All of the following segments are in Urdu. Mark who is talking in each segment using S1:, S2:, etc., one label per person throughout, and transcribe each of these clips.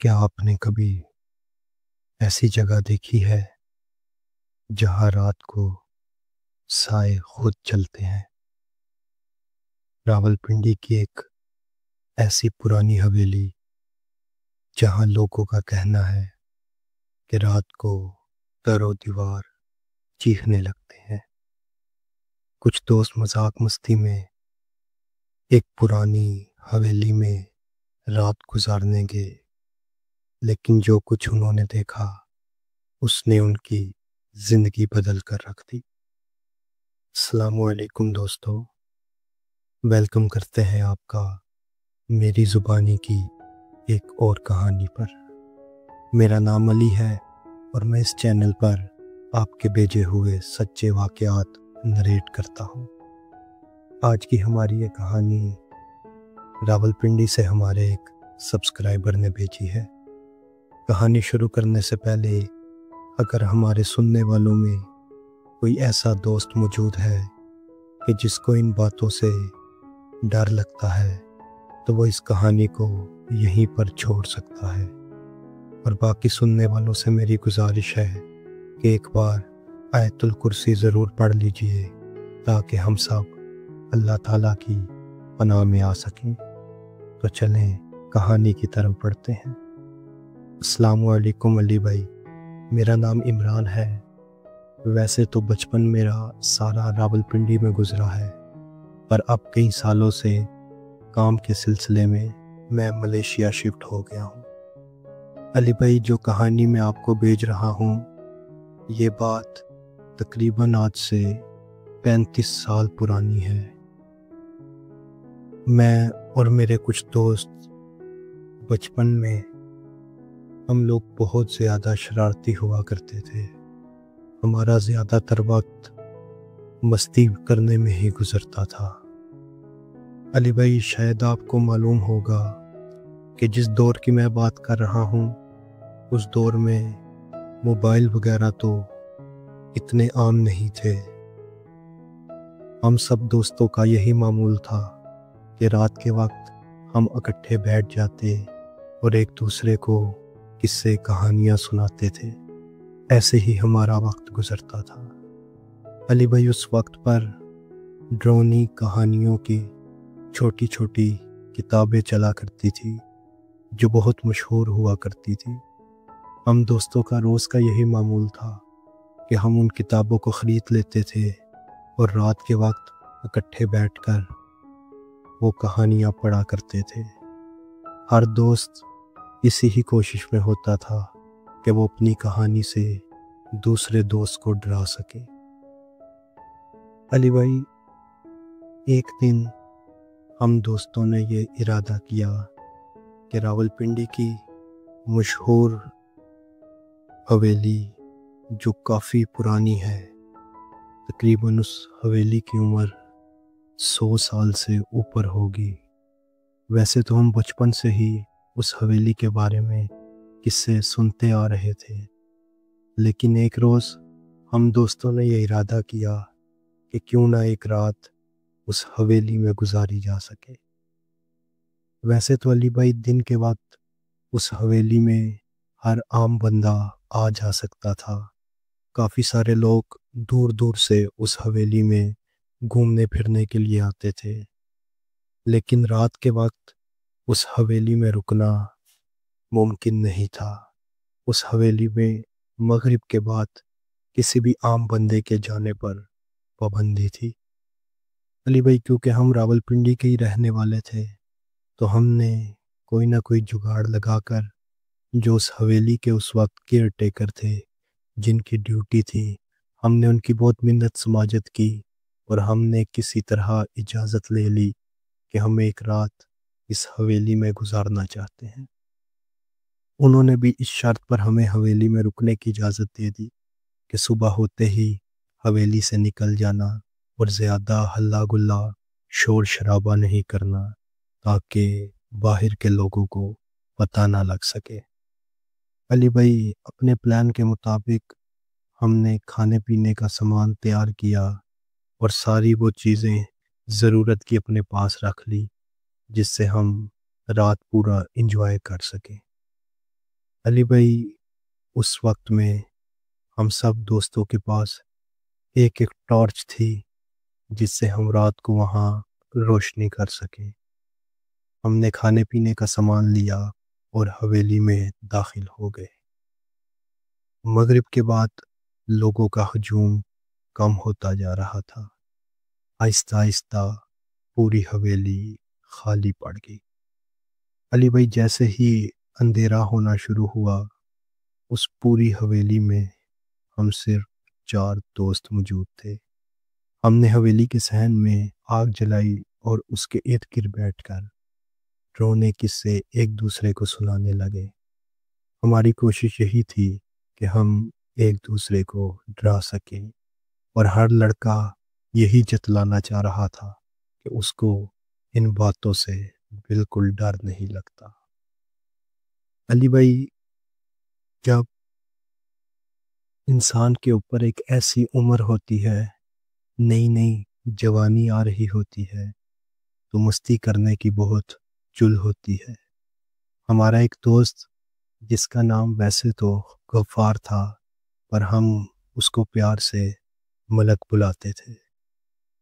S1: کیا آپ نے کبھی ایسی جگہ دیکھی ہے جہاں رات کو سائے خود چلتے ہیں؟ راولپنڈی کی ایک ایسی پرانی حویلی جہاں لوگوں کا کہنا ہے کہ رات کو در و دیوار چیخنے لگتے ہیں۔ کچھ دوست مذاق مستی میں ایک پرانی حویلی میں رات گزارنے گئے، لیکن جو کچھ انہوں نے دیکھا اس نے ان کی زندگی بدل کر رکھ دی۔ السلام علیکم دوستو، ویلکم کرتے ہیں آپ کا میری زبانی کی ایک اور کہانی پر۔ میرا نام علی ہے اور میں اس چینل پر آپ کے بھیجے ہوئے سچے واقعات نریٹ کرتا ہوں۔ آج کی ہماری یہ کہانی راولپنڈی سے ہمارے ایک سبسکرائبر نے بھیجی ہے۔ کہانی شروع کرنے سے پہلے اگر ہمارے سننے والوں میں کوئی ایسا دوست موجود ہے کہ جس کو ان باتوں سے ڈر لگتا ہے تو وہ اس کہانی کو یہیں پر چھوڑ سکتا ہے، اور باقی سننے والوں سے میری گزارش ہے کہ ایک بار آیت الکرسی ضرور پڑھ لیجئے تاکہ ہم سب اللہ تعالیٰ کی پناہ میں آ سکیں۔ تو چلیں کہانی کی طرف بڑھتے ہیں۔ السلام علیکم علی بھائی، میرا نام عمران ہے۔ ویسے تو بچپن میرا سارا راولپنڈی میں گزرا ہے، پر اب کئی سالوں سے کام کے سلسلے میں ملیشیا شفٹ ہو گیا ہوں۔ علی بھائی، جو کہانی میں آپ کو بھیج رہا ہوں یہ بات تقریباً آج سے 35 سال پرانی ہے۔ میں اور میرے کچھ دوست بچپن میں ہم لوگ بہت زیادہ شرارتی ہوا کرتے تھے۔ ہمارا زیادہ تر وقت مستی کرنے میں ہی گزرتا تھا۔ علی بھائی، شاید آپ کو معلوم ہوگا کہ جس دور کی میں بات کر رہا ہوں اس دور میں موبائل وغیرہ تو اتنے عام نہیں تھے۔ ہم سب دوستوں کا یہی معمول تھا کہ رات کے وقت ہم اکٹھے بیٹھ جاتے اور ایک دوسرے کو قصے کہانیاں سناتے تھے۔ ایسے ہی ہمارا وقت گزرتا تھا۔ علی بھائی، اس وقت پر ڈرونی کہانیوں کی چھوٹی چھوٹی کتابیں چلا کرتی تھی جو بہت مشہور ہوا کرتی تھی۔ ہم دوستوں کا روز کا یہی معمول تھا کہ ہم ان کتابوں کو خرید لیتے تھے اور رات کے وقت اکٹھے بیٹھ کر وہ کہانیاں پڑھا کرتے تھے۔ ہر دوست اسی ہی کوشش میں ہوتا تھا کہ وہ اپنی کہانی سے دوسرے دوست کو ڈرا سکے۔ علی بھائی، ایک دن ہم دوستوں نے یہ ارادہ کیا کہ راولپنڈی کی مشہور حویلی جو کافی پرانی ہے، تقریباً اس حویلی کی عمر 100 سال سے اوپر ہوگی۔ ویسے تو ہم بچپن سے ہی اس حویلی کے بارے میں قصے سنتے آ رہے تھے، لیکن ایک روز ہم دوستوں نے یہ ارادہ کیا کہ کیوں نہ ایک رات اس حویلی میں گزاری جا سکے۔ ویسے تو علی بھائی، دن کے وقت اس حویلی میں ہر عام بندہ آ جا سکتا تھا۔ کافی سارے لوگ دور دور سے اس حویلی میں گھومنے پھرنے کے لیے آتے تھے، لیکن رات کے وقت اس حویلی میں رکنا ممکن نہیں تھا۔ اس حویلی میں مغرب کے بعد کسی بھی عام بندے کے جانے پر پابندی تھی۔ علی بھائی، کیونکہ ہم راولپنڈی کے ہی رہنے والے تھے تو ہم نے کوئی نہ کوئی جگاڑ لگا کر جو اس حویلی کے اس وقت کیئر ٹیکر تھے، جن کی ڈیوٹی تھی، ہم نے ان کی بہت منت سماجت کی اور ہم نے کسی طرح اجازت لے لی کہ ہم ایک رات اس حویلی میں گزارنا چاہتے ہیں۔ انہوں نے بھی اس شرط پر ہمیں حویلی میں رکنے کی اجازت دے دی کہ صبح ہوتے ہی حویلی سے نکل جانا اور زیادہ ہلا گلا شور شرابہ نہیں کرنا تاکہ باہر کے لوگوں کو پتہ نہ لگ سکے۔ علی بھائی، اپنے پلان کے مطابق ہم نے کھانے پینے کا سامان تیار کیا اور ساری وہ چیزیں ضرورت کی اپنے پاس رکھ لی جس سے ہم رات پورا انجوائے کر سکیں۔ علی بھائی، اس وقت میں ہم سب دوستوں کے پاس ایک ایک ٹارچ تھی جس سے ہم رات کو وہاں روشنی کر سکیں۔ ہم نے کھانے پینے کا سامان لیا اور حویلی میں داخل ہو گئے۔ مغرب کے بعد لوگوں کا ہجوم کم ہوتا جا رہا تھا۔ آہستہ آہستہ پوری حویلی خالی پڑ گئی۔ علی بھائی، جیسے ہی اندھیرا ہونا شروع ہوا، اس پوری حویلی میں ہم صرف 4 دوست موجود تھے۔ ہم نے حویلی کے صحن میں آگ جلائی اور اس کے ارد گرد بیٹھ کر رونے قصے ایک دوسرے کو سنانے لگے۔ ہماری کوشش یہی تھی کہ ہم ایک دوسرے کو ڈرا سکیں، اور ہر لڑکا یہی جتلانا چاہ رہا تھا کہ اس کو ان باتوں سے بالکل ڈر نہیں لگتا۔ علی بھائی، جب انسان کے اوپر ایک ایسی عمر ہوتی ہے، نئی نئی جوانی آ رہی ہوتی ہے، تو مستی کرنے کی بہت چل ہوتی ہے۔ ہمارا ایک دوست جس کا نام ویسے تو غفار تھا، پر ہم اس کو پیار سے ملک بلاتے تھے۔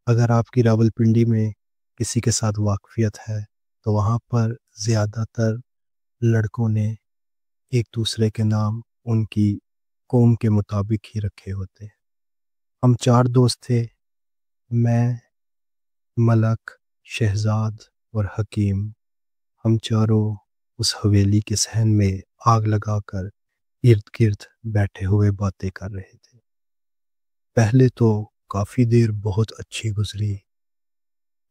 S1: اگر آپ کی راولپنڈی میں کسی کے ساتھ واقفیت ہے تو وہاں پر زیادہ تر لڑکوں نے ایک دوسرے کے نام ان کی قوم کے مطابق ہی رکھے ہوتے ہیں۔ ہم 4 دوست تھے، میں، ملک، شہزاد اور حکیم۔ ہم چاروں اس حویلی کے صحن میں آگ لگا کر ارد گرد بیٹھے ہوئے باتیں کر رہے تھے۔ پہلے تو کافی دیر بہت اچھی گزری۔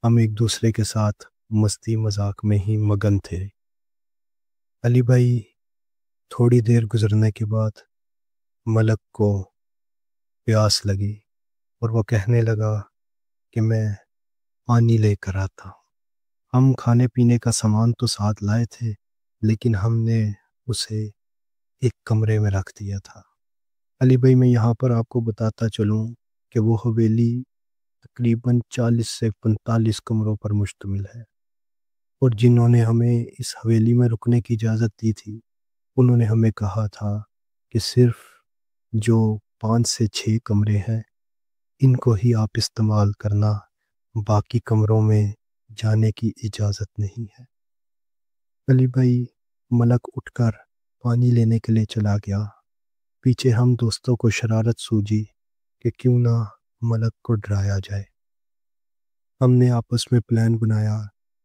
S1: ہم ایک دوسرے کے ساتھ مستی مذاق میں ہی مگن تھے۔ علی بھائی، تھوڑی دیر گزرنے کے بعد ملک کو پیاس لگی اور وہ کہنے لگا کہ میں پانی لے کر آتا ہوں۔ ہم کھانے پینے کا سامان تو ساتھ لائے تھے، لیکن ہم نے اسے ایک کمرے میں رکھ دیا تھا۔ علی بھائی، میں یہاں پر آپ کو بتاتا چلوں کہ وہ حویلی تقریباً 40 سے 45 کمروں پر مشتمل ہے، اور جنہوں نے ہمیں اس حویلی میں رکنے کی اجازت دی تھی، انہوں نے ہمیں کہا تھا کہ صرف جو 5 سے 6 کمرے ہیں ان کو ہی آپ استعمال کرنا، باقی کمروں میں جانے کی اجازت نہیں ہے۔ علی بھائی، ملک اٹھ کر پانی لینے کے لیے چلا گیا۔ پیچھے ہم دوستوں کو شرارت سوجی کہ کیوں نہ ملک کو ڈرایا جائے۔ ہم نے آپس میں پلان بنایا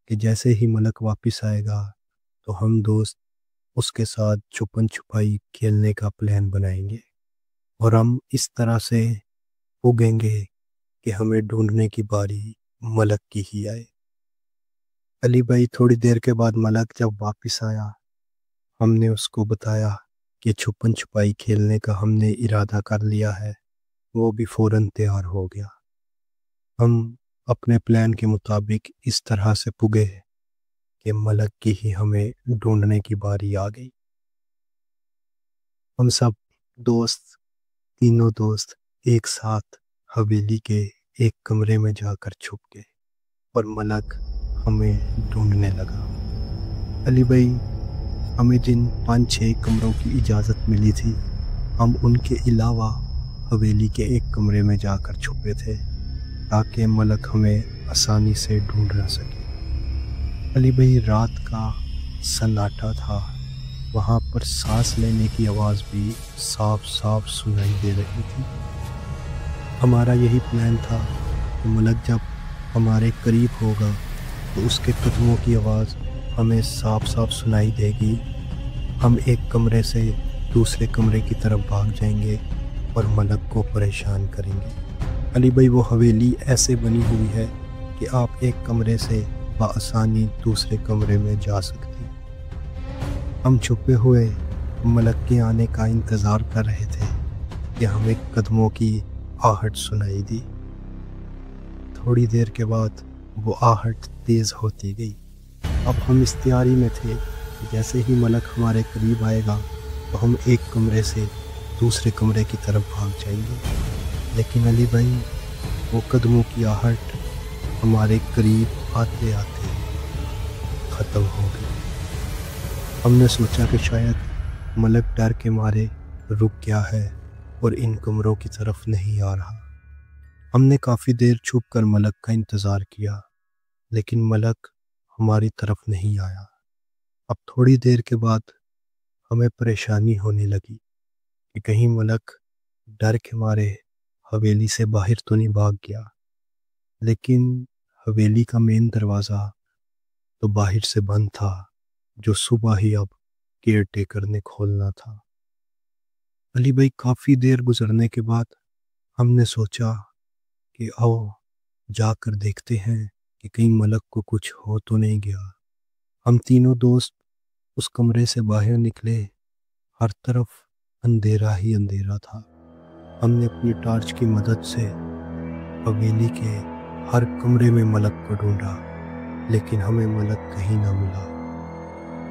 S1: کہ جیسے ہی ملک واپس آئے گا تو ہم دوست اس کے ساتھ چھپن چھپائی کھیلنے کا پلان بنائیں گے، اور ہم اس طرح سے اگیں گے کہ ہمیں ڈھونڈنے کی باری ملک کی ہی آئے۔ علی بھائی، تھوڑی دیر کے بعد ملک جب واپس آیا، ہم نے اس کو بتایا کہ چھپن چھپائی کھیلنے کا ہم نے ارادہ کر لیا ہے۔ وہ بھی فوراً تیار ہو گیا۔ ہم اپنے پلان کے مطابق اس طرح سے پگے کہ ملک کی ہی ہمیں ڈھونڈنے کی باری آ گئی۔ ہم سب دوست، تینوں دوست ایک ساتھ حویلی کے ایک کمرے میں جا کر چھپ گئے، اور ملک ہمیں ڈھونڈنے لگا۔ علی بھائی، ہمیں جن 5-6 کمروں کی اجازت ملی تھی، ہم ان کے علاوہ حویلی کے ایک کمرے میں جا کر چھپے تھے تاکہ ملک ہمیں آسانی سے ڈھونڈ نہ سکے۔ علی بھائی، رات کا سناٹا تھا، وہاں پر سانس لینے کی آواز بھی صاف صاف سنائی دے رہی تھی۔ ہمارا یہی پلان تھا کہ ملک جب ہمارے قریب ہوگا تو اس کے قدموں کی آواز ہمیں صاف صاف سنائی دے گی، ہم ایک کمرے سے دوسرے کمرے کی طرف بھاگ جائیں گے اور ملک کو پریشان کریں گے۔ علی بھائی، وہ حویلی ایسے بنی ہوئی ہے کہ آپ ایک کمرے سے بآسانی دوسرے کمرے میں جا سکتے ہیں۔ ہم چھپے ہوئے ملک کے آنے کا انتظار کر رہے تھے کہ ہمیں قدموں کی آہٹ سنائی دی۔ تھوڑی دیر کے بعد وہ آہٹ تیز ہوتی گئی۔ اب ہم اس تیاری میں تھے کہ جیسے ہی ملک ہمارے قریب آئے گا تو ہم ایک کمرے سے دوسرے کمرے کی طرف بھاگ جائیں گے، لیکن علی بھائی، وہ قدموں کی آہٹ ہمارے قریب آتے آتے ختم ہو گئی۔ ہم نے سوچا کہ شاید ملک ڈر کے مارے رک گیا ہے اور ان کمروں کی طرف نہیں آ رہا۔ ہم نے کافی دیر چھپ کر ملک کا انتظار کیا، لیکن ملک ہماری طرف نہیں آیا۔ اب تھوڑی دیر کے بعد ہمیں پریشانی ہونے لگی کہ کہیں ملک ڈر کے مارے حویلی سے باہر تو نہیں بھاگ گیا، لیکن حویلی کا مین دروازہ تو باہر سے بند تھا، جو صبح ہی اب کیئر ٹیکر نے کھولنا تھا۔ علی بھائی کافی دیر گزرنے کے بعد ہم نے سوچا کہ آؤ جا کر دیکھتے ہیں کہ کہیں ملک کو کچھ ہو تو نہیں گیا۔ ہم تینوں دوست اس کمرے سے باہر نکلے، ہر طرف اندھیرا ہی اندھیرا تھا۔ ہم نے اپنی ٹارچ کی مدد سے حویلی کے ہر کمرے میں ملک کو ڈھونڈا، لیکن ہمیں ملک کہیں نہ ملا۔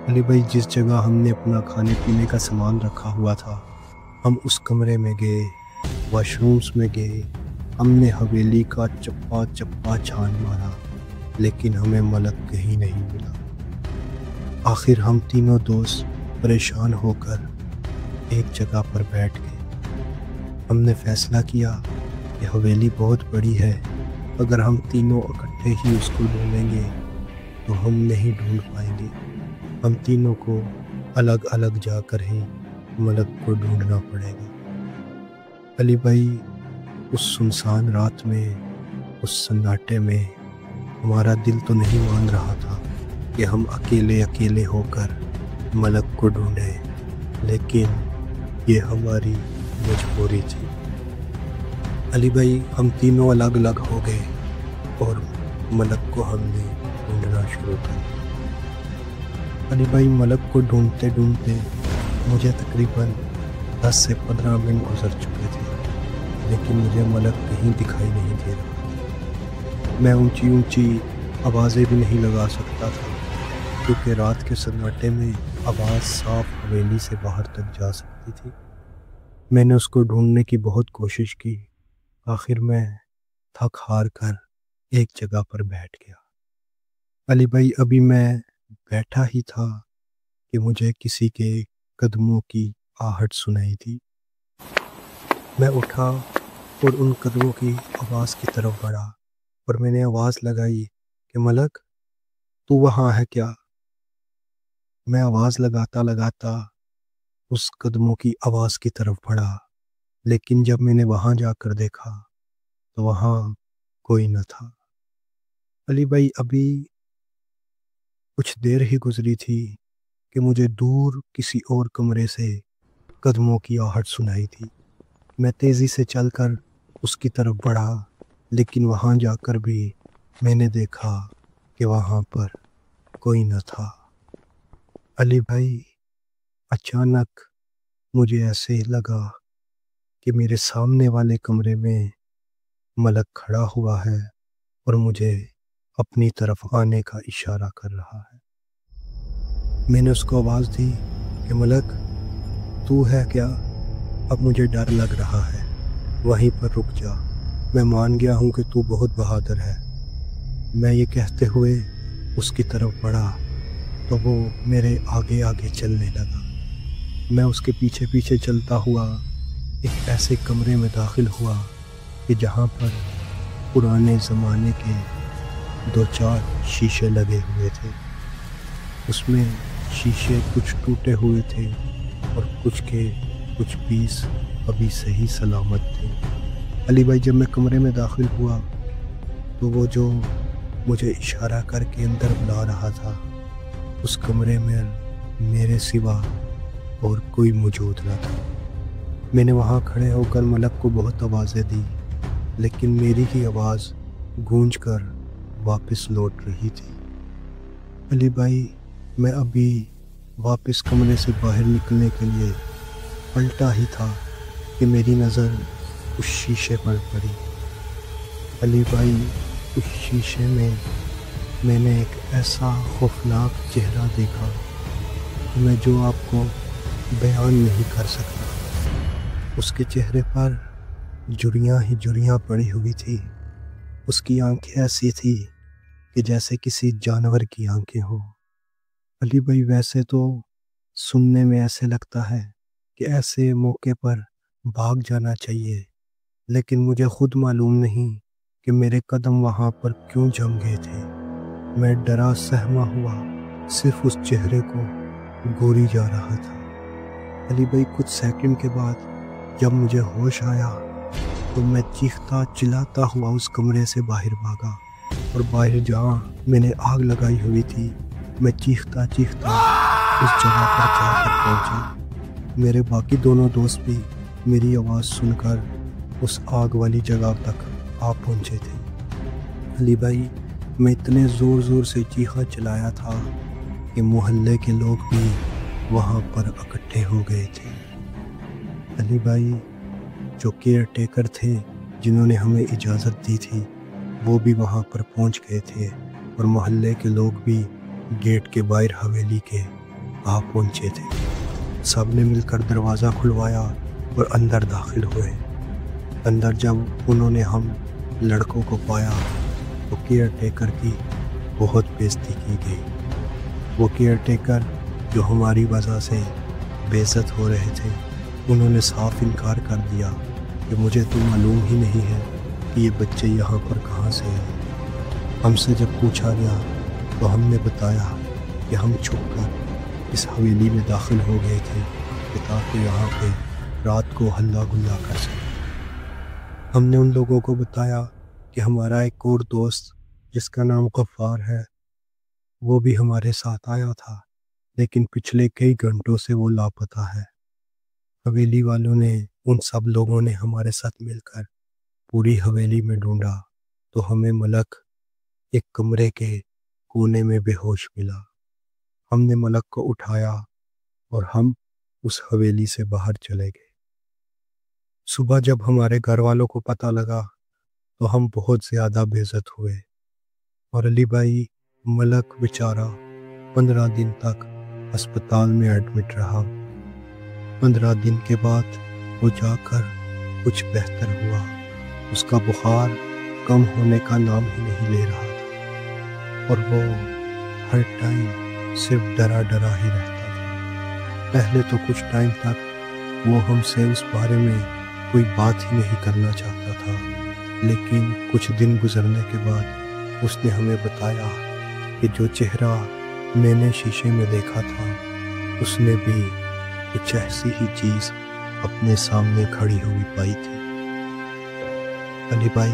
S1: علی بھائی جس جگہ ہم نے اپنا کھانے پینے کا سامان رکھا ہوا تھا، ہم اس کمرے میں گئے، واش رومز میں گئے، ہم نے حویلی کا چپا چپا چھان مارا، لیکن ہمیں ملک کہیں نہیں ملا۔ آخر ہم تینوں دوست پریشان ہو کر ایک جگہ پر بیٹھ گئے۔ ہم نے فیصلہ کیا کہ حویلی بہت بڑی ہے، اگر ہم تینوں اکٹھے ہی اس کو ڈھونڈیں گے تو ہم نہیں ڈھونڈ پائیں گے۔ ہم تینوں کو الگ الگ جا کر ہی ملک کو ڈھونڈنا پڑے گا۔ علی بھائی اس سنسان رات میں، اس سناٹے میں ہمارا دل تو نہیں مان رہا تھا کہ ہم اکیلے اکیلے ہو کر ملک کو ڈھونڈیں، لیکن یہ ہماری مجبوری تھی۔ علی بھائی ہم تینوں الگ الگ ہو گئے اور ملک کو ہم نے ڈھونڈنا شروع کر دیا۔ علی بھائی ملک کو ڈھونڈتے ڈھونڈتے مجھے تقریباً 10 سے 15 منٹ گزر چکے تھے، لیکن مجھے ملک کہیں دکھائی نہیں دے رہا۔ میں اونچی اونچی آوازیں بھی نہیں لگا سکتا تھا، کیونکہ رات کے سناٹے میں آواز صاف حویلی سے باہر تک جا سکتی تھی۔ میں نے اس کو ڈھونڈنے کی بہت کوشش کی، آخر میں تھک ہار کر ایک جگہ پر بیٹھ گیا۔ علی بھائی ابھی میں بیٹھا ہی تھا کہ مجھے کسی کے قدموں کی آہٹ سنائی دی۔ میں اٹھا اور ان قدموں کی آواز کی طرف بڑھا اور میں نے آواز لگائی کہ ملک تو وہاں ہے کیا؟ میں آواز لگاتا لگاتا اس قدموں کی آواز کی طرف بڑھا، لیکن جب میں نے وہاں جا کر دیکھا تو وہاں کوئی نہ تھا۔ علی بھائی ابھی کچھ دیر ہی گزری تھی کہ مجھے دور کسی اور کمرے سے قدموں کی آہٹ سنائی تھی۔ میں تیزی سے چل کر اس کی طرف بڑھا، لیکن وہاں جا کر بھی میں نے دیکھا کہ وہاں پر کوئی نہ تھا۔ علی بھائی اچانک مجھے ایسے لگا کہ میرے سامنے والے کمرے میں ملک کھڑا ہوا ہے اور مجھے اپنی طرف آنے کا اشارہ کر رہا ہے۔ میں نے اس کو آواز دی کہ ملک تو ہے کیا؟ اب مجھے ڈر لگ رہا ہے، وہیں پر رک جا، میں مان گیا ہوں کہ تو بہت بہادر ہے۔ میں یہ کہتے ہوئے اس کی طرف بڑھا تو وہ میرے آگے آگے چلنے لگا۔ میں اس کے پیچھے پیچھے چلتا ہوا ایک ایسے کمرے میں داخل ہوا کہ جہاں پر پرانے زمانے کے 2-4 شیشے لگے ہوئے تھے۔ اس میں شیشے کچھ ٹوٹے ہوئے تھے اور کچھ پیس ابھی صحیح سلامت تھے۔ علی بھائی جب میں کمرے میں داخل ہوا تو وہ جو مجھے اشارہ کر کے اندر بلا رہا تھا، اس کمرے میں میرے سوا اور کوئی موجود نہ تھا۔ میں نے وہاں کھڑے ہو کر ملک کو بہت آوازیں دی، لیکن میری ہی آواز گونج کر واپس لوٹ رہی تھی۔ علی بھائی میں ابھی واپس کمرے سے باہر نکلنے کے لیے پلٹا ہی تھا کہ میری نظر اس شیشے پر پڑی۔ علی بھائی اس شیشے میں نے ایک ایسا خوفناک چہرہ دیکھا کہ میں جو آپ کو بیان نہیں کر سکتا۔ اس کے چہرے پر جھریاں ہی جھریاں پڑی ہوئی تھی۔ اس کی آنکھیں ایسی تھی کہ جیسے کسی جانور کی آنکھیں ہوں۔ علی بھائی ویسے تو سننے میں ایسے لگتا ہے کہ ایسے موقع پر بھاگ جانا چاہیے، لیکن مجھے خود معلوم نہیں کہ میرے قدم وہاں پر کیوں جم گئے تھے۔ میں ڈرا سہما ہوا صرف اس چہرے کو گوری جا رہا تھا۔ علی بھائی کچھ سیکنڈ کے بعد جب مجھے ہوش آیا تو میں چیختا چلاتا ہوا اس کمرے سے باہر بھاگا، اور باہر جہاں میں نے آگ لگائی ہوئی تھی میں چیختا چیختا اس جگہ پر جا کر پہنچا۔ میرے باقی دونوں دوست بھی میری آواز سن کر اس آگ والی جگہ تک آ پہنچے تھے۔ علی بھائی میں اتنے زور زور سے چیخا چلایا تھا کہ محلے کے لوگ بھی وہاں پر اکٹھے ہو گئے تھے۔ علی بھائی جو کیئر ٹیکر تھے جنہوں نے ہمیں اجازت دی تھی وہ بھی وہاں پر پہنچ گئے تھے، اور محلے کے لوگ بھی گیٹ کے باہر حویلی کے آ پہنچے تھے۔ سب نے مل کر دروازہ کھلوایا اور اندر داخل ہوئے۔ اندر جب انہوں نے ہم لڑکوں کو پایا تو کیئر ٹیکر کی بہت بےزتی کی گئی۔ وہ کیئر ٹیکر جو ہماری وجہ سے بے عزت ہو رہے تھے انہوں نے صاف انکار کر دیا کہ مجھے تو معلوم ہی نہیں ہے کہ یہ بچے یہاں پر کہاں سے ہیں۔ ہم سے جب پوچھا گیا تو ہم نے بتایا کہ ہم چھپ کر اس حویلی میں داخل ہو گئے تھے کہ تاکہ یہاں پہ رات کو ہلا گلا کر سکیں۔ ہم نے ان لوگوں کو بتایا کہ ہمارا ایک اور دوست جس کا نام غفار ہے وہ بھی ہمارے ساتھ آیا تھا، لیکن پچھلے کئی گھنٹوں سے وہ لاپتہ ہے۔ حویلی والوں نے ان سب لوگوں نے ہمارے ساتھ مل کر پوری حویلی میں ڈھونڈا تو ہمیں ملک ایک کمرے کے کونے میں بے ہوش ملا۔ ہم نے ملک کو اٹھایا اور ہم اس حویلی سے باہر چلے گئے۔ صبح جب ہمارے گھر والوں کو پتہ لگا تو ہم بہت زیادہ بے عزت ہوئے، اور علی بھائی ملک بیچارہ 15 دن تک ہسپتال میں ایڈمٹ رہا۔ 15 دن کے بعد وہ جا کر کچھ بہتر ہوا۔ اس کا بخار کم ہونے کا نام ہی نہیں لے رہا تھا، اور وہ ہر ٹائم صرف ڈرا ڈرا ہی رہتا تھا۔ پہلے تو کچھ ٹائم تک وہ ہم سے اس بارے میں کوئی بات ہی نہیں کرنا چاہتا تھا، لیکن کچھ دن گزرنے کے بعد اس نے ہمیں بتایا کہ جو چہرہ میں نے شیشے میں دیکھا تھا اس نے بھی کچھ ایسی ہی چیز اپنے سامنے کھڑی ہوئی پائی تھی۔ علی بھائی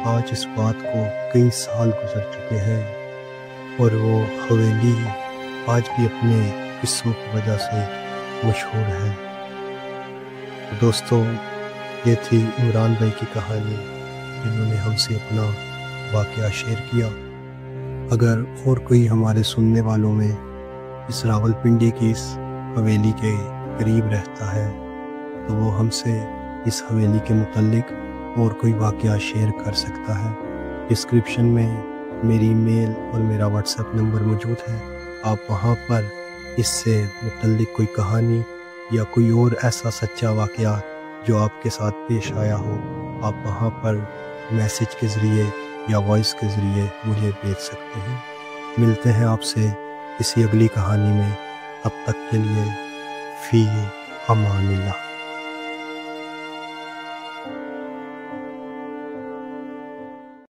S1: آج اس بات کو کئی سال گزر چکے ہیں، اور وہ حویلی آج بھی اپنے قصوں کی وجہ سے مشہور ہے۔ دوستو، یہ تھی عمران بھائی کی کہانی جنہوں نے ہم سے اپنا واقعہ شیئر کیا۔ اگر اور کوئی ہمارے سننے والوں میں اس راولپنڈی کی اس حویلی کے قریب رہتا ہے تو وہ ہم سے اس حویلی کے متعلق اور کوئی واقعہ شیئر کر سکتا ہے۔ ڈسکرپشن میں میری میل اور میرا واٹس ایپ نمبر موجود ہے، آپ وہاں پر اس سے متعلق کوئی کہانی یا کوئی اور ایسا سچا واقعہ جو آپ کے ساتھ پیش آیا ہو آپ وہاں پر میسج کے ذریعے یا وائس کے ذریعے مجھے بھیج سکتے ہیں۔ ملتے ہیں آپ سے کسی اگلی کہانی میں، اب تک کے لیے فی امان اللہ۔